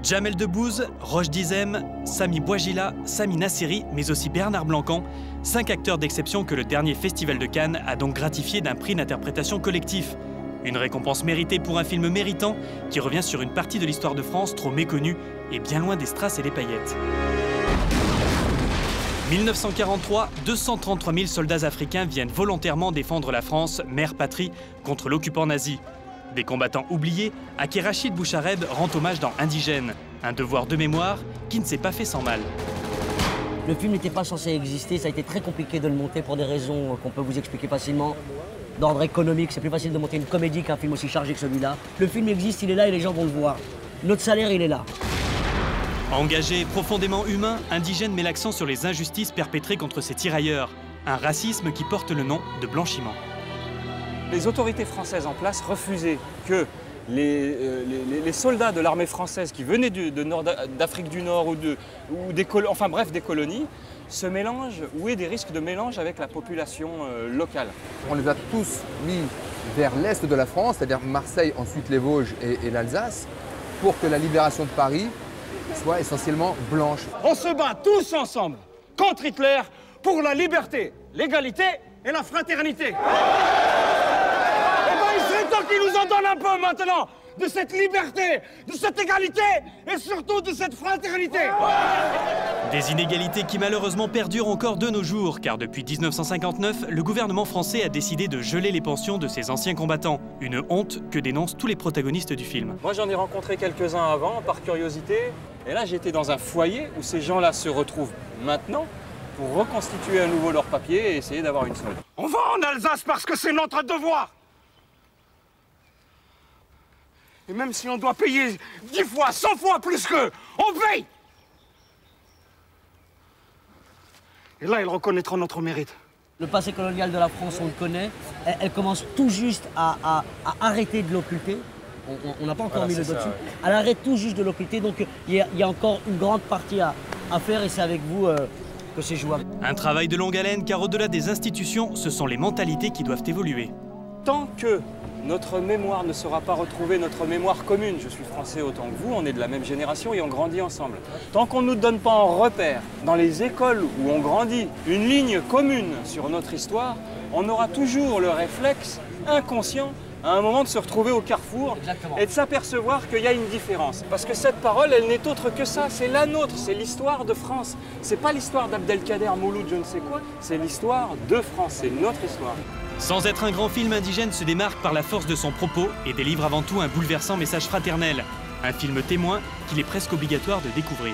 Jamel Debbouze, Roch Dizem, Sami Bouajila, Sami Nasseri, mais aussi Bernard Blancan, 5 acteurs d'exception que le dernier Festival de Cannes a donc gratifié d'un prix d'interprétation collectif. Une récompense méritée pour un film méritant qui revient sur une partie de l'histoire de France trop méconnue et bien loin des strass et des paillettes. 1943, 233 000 soldats africains viennent volontairement défendre la France, mère patrie, contre l'occupant nazi. Des combattants oubliés à qui Rachid Bouchareb rend hommage dans Indigène, un devoir de mémoire qui ne s'est pas fait sans mal. Le film n'était pas censé exister, ça a été très compliqué de le monter pour des raisons qu'on peut vous expliquer facilement. D'ordre économique, c'est plus facile de monter une comédie qu'un film aussi chargé que celui-là. Le film existe, il est là et les gens vont le voir. Notre salaire, il est là. Engagé, profondément humain, Indigène met l'accent sur les injustices perpétrées contre ces tirailleurs. Un racisme qui porte le nom de blanchiment. Les autorités françaises en place refusaient que les soldats de l'armée française qui venaient d'Afrique du Nord ou des colonies se mélangent ou aient des risques de mélange avec la population locale. On les a tous mis vers l'est de la France, c'est-à-dire Marseille, ensuite les Vosges et l'Alsace, pour que la libération de Paris soit essentiellement blanche. On se bat tous ensemble contre Hitler pour la liberté, l'égalité et la fraternité. Qui nous en donne un peu maintenant de cette liberté, de cette égalité et surtout de cette fraternité. Des inégalités qui malheureusement perdurent encore de nos jours, car depuis 1959, le gouvernement français a décidé de geler les pensions de ses anciens combattants. Une honte que dénoncent tous les protagonistes du film. Moi j'en ai rencontré quelques-uns avant, par curiosité, et là j'étais dans un foyer où ces gens-là se retrouvent maintenant pour reconstituer à nouveau leurs papiers et essayer d'avoir une solde. On va en Alsace parce que c'est notre devoir. Et même si on doit payer 10 fois, 100 fois plus qu'eux, on paye! Et là, ils reconnaîtront notre mérite. Le passé colonial de la France, on le connaît. Elle commence tout juste à arrêter de l'occulter. On n'a pas encore mis le doigt dessus. Elle arrête tout juste de l'occulter, donc il y a encore une grande partie à faire et c'est avec vous que c'est jouable. Un travail de longue haleine, car au-delà des institutions, ce sont les mentalités qui doivent évoluer. Tant que notre mémoire ne sera pas retrouvée, notre mémoire commune. Je suis français autant que vous, on est de la même génération et on grandit ensemble. Tant qu'on ne nous donne pas en repère, dans les écoles où on grandit, une ligne commune sur notre histoire, on aura toujours le réflexe inconscient à un moment de se retrouver au carrefour. Exactement. Et de s'apercevoir qu'il y a une différence. Parce que cette parole, elle n'est autre que ça, c'est la nôtre, c'est l'histoire de France. C'est pas l'histoire d'Abdelkader Mouloud, je ne sais quoi, c'est l'histoire de France, c'est notre histoire. Sans être un grand film, Indigène se démarque par la force de son propos et délivre avant tout un bouleversant message fraternel. Un film témoin qu'il est presque obligatoire de découvrir.